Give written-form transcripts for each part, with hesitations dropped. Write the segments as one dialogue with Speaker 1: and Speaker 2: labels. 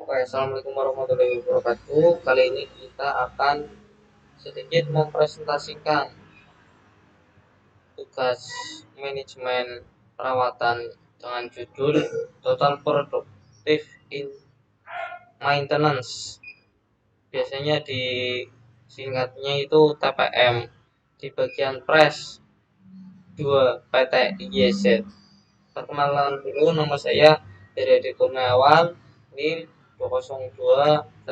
Speaker 1: Oke, assalamualaikum warahmatullahi wabarakatuh. Kali ini kita akan sedikit mempresentasikan tugas manajemen perawatan dengan judul Total Productive in Maintenance. Biasanya di singkatnya itu TPM. Di bagian Pres 2 PT IYZ. Perkenalan dulu, nama saya Heri Kurniawan, NIM 202131008,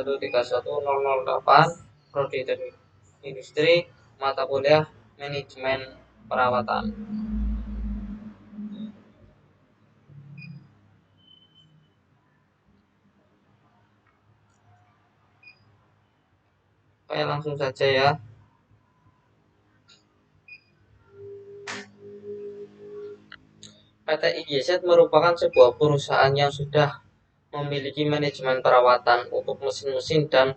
Speaker 1: Prodi Teknik Industri, mata kuliah Manajemen Perawatan. Oke, langsung saja ya. PT IGZ merupakan sebuah perusahaan yang sudah memiliki manajemen perawatan untuk mesin-mesin dan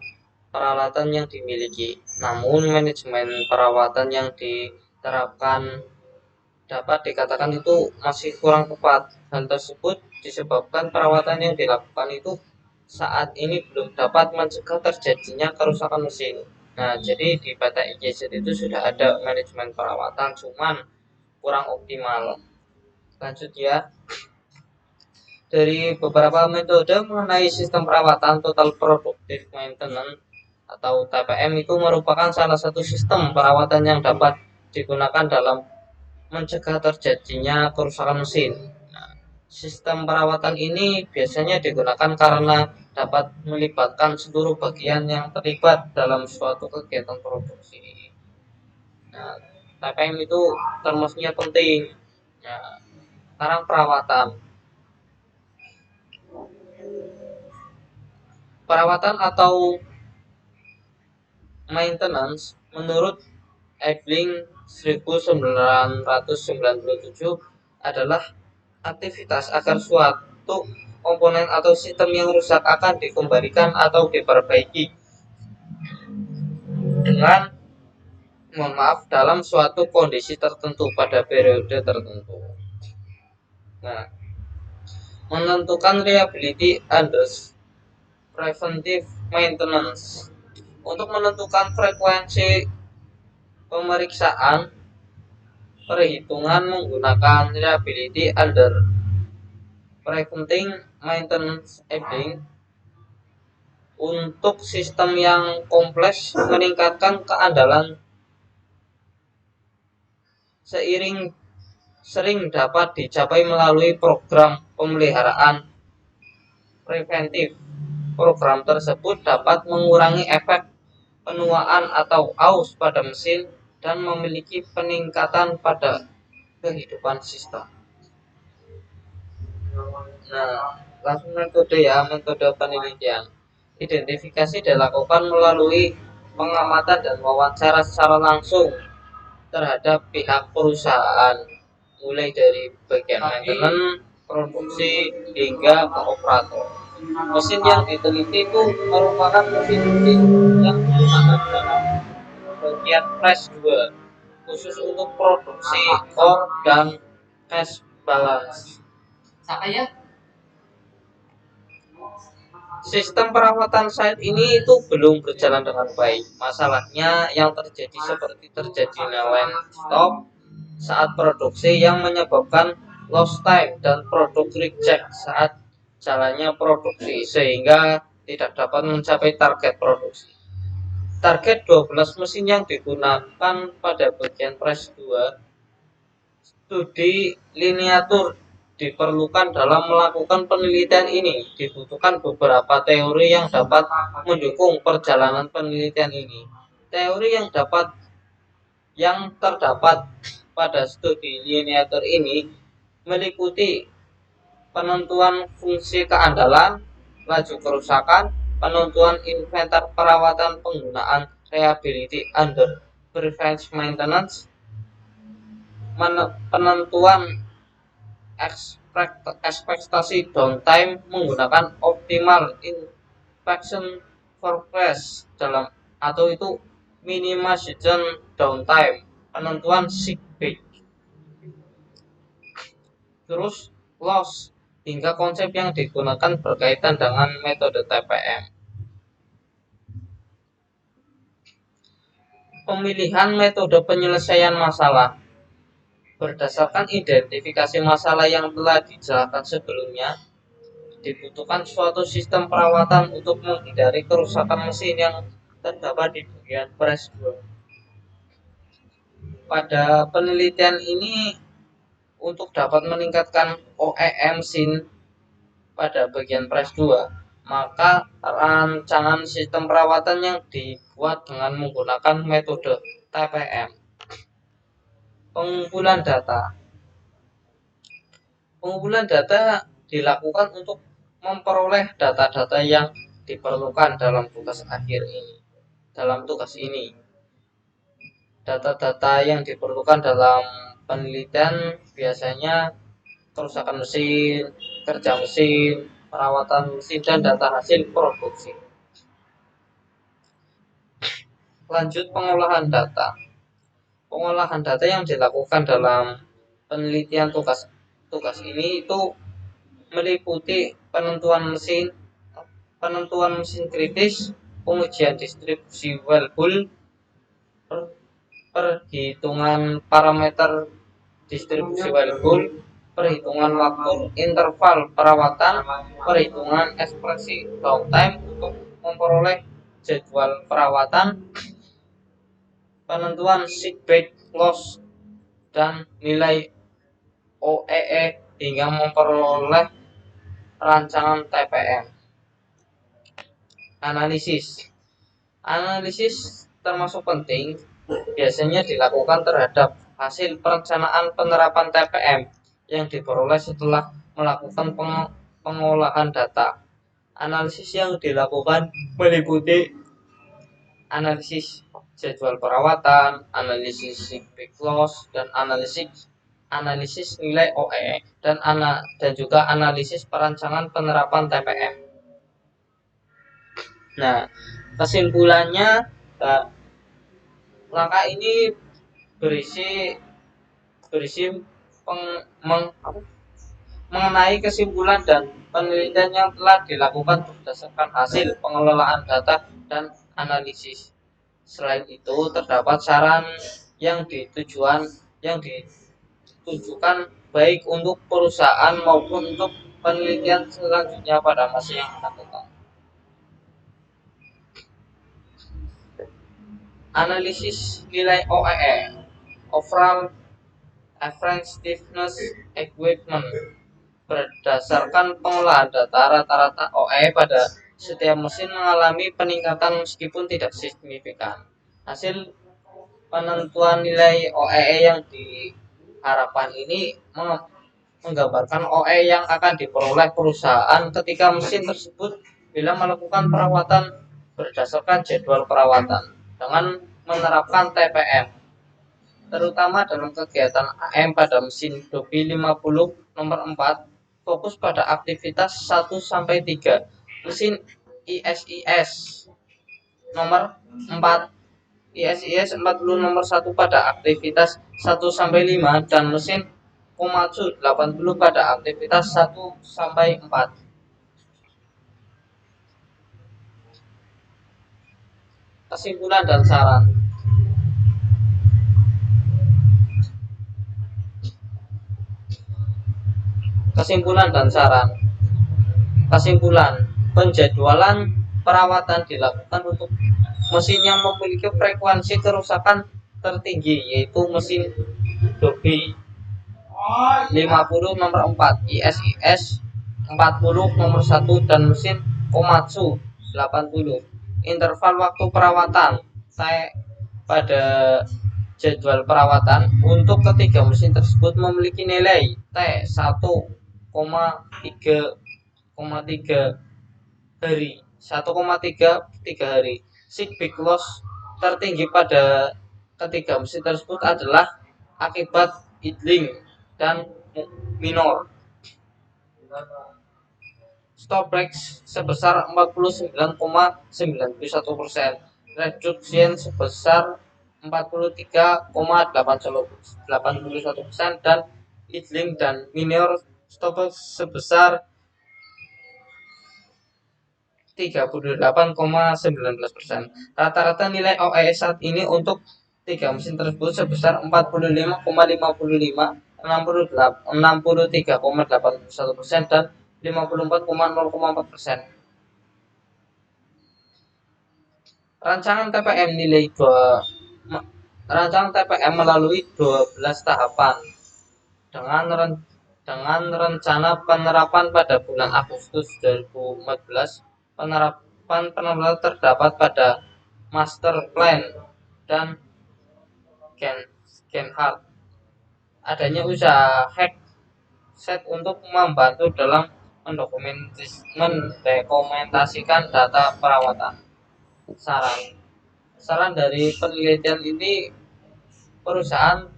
Speaker 1: peralatan yang dimiliki. Namun manajemen perawatan yang diterapkan dapat dikatakan itu masih kurang tepat. Hal tersebut disebabkan perawatan yang dilakukan itu saat ini belum dapat mencegah terjadinya kerusakan mesin. Nah, jadi di PT IGZ itu sudah ada manajemen perawatan, cuman kurang optimal. Lanjut ya. Dari beberapa metode mengenai sistem perawatan total productive maintenance atau TPM itu merupakan salah satu sistem perawatan yang dapat digunakan dalam mencegah terjadinya kerusakan mesin. Nah, sistem perawatan ini biasanya digunakan karena dapat melibatkan seluruh bagian yang terlibat dalam suatu kegiatan produksi. Nah, TPM itu termasuknya penting. Nah, sekarang perawatan. Perawatan atau maintenance menurut Ebling 1997 adalah aktivitas agar suatu komponen atau sistem yang rusak akan dikembalikan atau diperbaiki dengan dalam suatu kondisi tertentu pada periode tertentu. Nah, menentukan reliability and preventive maintenance. Untuk menentukan frekuensi pemeriksaan perhitungan menggunakan reliability under preventive maintenance Ebling untuk sistem yang kompleks meningkatkan keandalan sering dapat dicapai melalui program pemeliharaan preventif. Program tersebut dapat mengurangi efek penuaan atau aus pada mesin dan memiliki peningkatan pada kehidupan sistem. Nah, langsung metode penelitian. Identifikasi dilakukan melalui pengamatan dan wawancara secara langsung terhadap pihak perusahaan, mulai dari bagian maintenance, produksi, hingga ke operator. Mesin yang diteliti itu merupakan mesin-mesin yang digunakan dalam bagian press 2, khusus untuk produksi core dan cash balance. Sistem perawatan saat ini itu belum berjalan dengan baik. Masalahnya yang terjadi seperti terjadinya line stop saat produksi yang menyebabkan lost time dan produk reject saat jalannya produksi sehingga tidak dapat mencapai target produksi. Target 12 mesin yang digunakan pada bagian press 2, studi liniatur diperlukan dalam melakukan penelitian ini. Dibutuhkan beberapa teori yang dapat mendukung perjalanan penelitian ini. Teori yang terdapat pada studi liniatur ini meliputi penentuan fungsi keandalan, laju kerusakan, penentuan inventar perawatan, penggunaan reliability under preventive maintenance, penentuan ekspektasi downtime menggunakan optimal inspection forecast dalam atau itu minimization downtime, penentuan sick bay. Terus loss hingga konsep yang digunakan berkaitan dengan metode TPM. Pemilihan metode penyelesaian masalah berdasarkan identifikasi masalah yang telah dijelaskan sebelumnya. Dibutuhkan suatu sistem perawatan untuk menghindari kerusakan mesin yang terdapat di bagian press 2. Pada penelitian ini, untuk dapat meningkatkan OEM mesin pada bagian press 2, maka rancangan sistem perawatan yang dibuat dengan menggunakan metode TPM. Pengumpulan data. Pengumpulan data dilakukan untuk memperoleh data-data yang diperlukan dalam tugas ini. Data-data yang diperlukan dalam penelitian biasanya kerusakan mesin, kerja mesin, perawatan mesin, dan data hasil produksi. Lanjut, pengolahan data. Pengolahan data yang dilakukan dalam penelitian tugas ini itu meliputi penentuan mesin kritis, pengujian distribusi wellbul, perhitungan parameter distribusi wellbul, perhitungan waktu interval perawatan, perhitungan ekspresi downtime untuk memperoleh jadwal perawatan, penentuan sick break loss dan nilai OEE hingga memperoleh rancangan TPM. Analisis termasuk penting, biasanya dilakukan terhadap hasil perencanaan penerapan TPM yang diperoleh setelah melakukan pengolahan data. Analisis yang dilakukan meliputi analisis jadwal perawatan, analisis sick break loss, dan analisis nilai OEE dan juga analisis perancangan penerapan TPM. Nah, kesimpulannya, langkah ini berisi mengenai kesimpulan dan penelitian yang telah dilakukan berdasarkan hasil pengelolaan data dan analisis. Selain itu, terdapat saran yang ditujukan baik untuk perusahaan maupun untuk penelitian selanjutnya pada masa yang akan datang. Analisis nilai OEE, overall effectiveness equipment, berdasarkan pengolahan data, rata-rata OEE pada setiap mesin mengalami peningkatan meskipun tidak signifikan. Hasil penentuan nilai OEE yang diharapkan ini menggambarkan OEE yang akan diperoleh perusahaan ketika mesin tersebut bila melakukan perawatan berdasarkan jadwal perawatan dengan menerapkan TPM, terutama dalam kegiatan AM pada mesin Dobby 50 nomor 4, fokus pada aktivitas 1-3, mesin ISIS nomor 4, ISIS 40 nomor 1 pada aktivitas 1-5, dan mesin Komatsu 80 pada aktivitas 1-4. Kesimpulan dan saran. Kesimpulan, penjadwalan perawatan dilakukan untuk mesin yang memiliki frekuensi kerusakan tertinggi, yaitu mesin Dobby 50 nomor 4, ISIS 40 nomor 1, dan mesin Komatsu 80. Interval waktu perawatan pada jadwal perawatan untuk ketiga mesin tersebut memiliki nilai T 1,3 hari. Sick break loss tertinggi pada ketiga mesin tersebut adalah akibat idling dan minor. Stop break sebesar 49,91%, reduction sebesar 43,81%, dan idling dan minor stop loss sebesar 38,19%. Rata-rata nilai OES saat ini untuk tiga mesin tersebut sebesar 45,55, 63,81% dan 54,04%. Rancangan TPM nilai 2 Rancangan TPM melalui 12 tahapan dengan rencana penerapan pada bulan Agustus 2014. Penerapan terdapat pada Master Plan dan Genhart. Adanya usaha hack set untuk membantu dalam mendokumentasikan data perawatan. Saran dari penelitian ini, perusahaan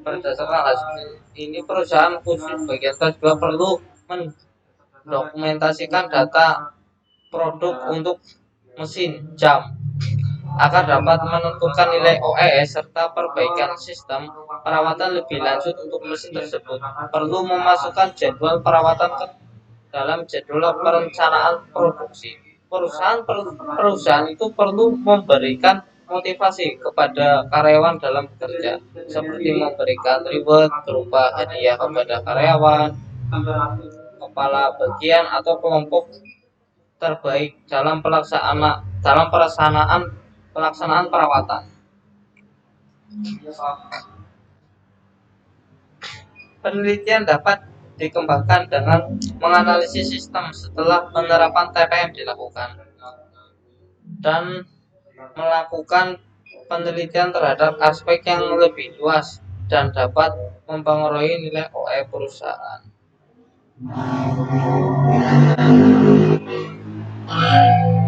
Speaker 1: berdasarkan hasil ini perusahaan khusus bagian tes juga perlu mendokumentasikan data produk untuk mesin jam agar dapat menentukan nilai OES serta perbaikan sistem perawatan lebih lanjut untuk mesin tersebut. Perlu memasukkan jadwal perawatan ke dalam jadwal perencanaan produksi. Perusahaan itu perlu memberikan motivasi kepada karyawan dalam bekerja, seperti memberikan reward berupa hadiah kepada karyawan, kepala bagian atau kelompok terbaik dalam pelaksanaan perawatan. Penelitian dapat dikembangkan dengan menganalisis sistem setelah penerapan TPM dilakukan dan melakukan penelitian terhadap aspek yang lebih luas dan dapat mempengaruhi nilai OE perusahaan.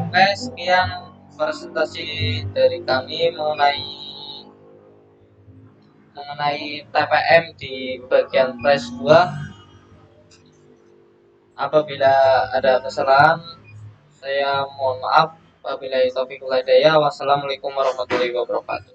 Speaker 1: Oke, sekian presentasi dari kami mengenai TPM di bagian press 2. Apabila ada kesalahan, saya mohon maaf. Wabillahi taufiq wal hidayah. Wassalamualaikum warahmatullahi wabarakatuh.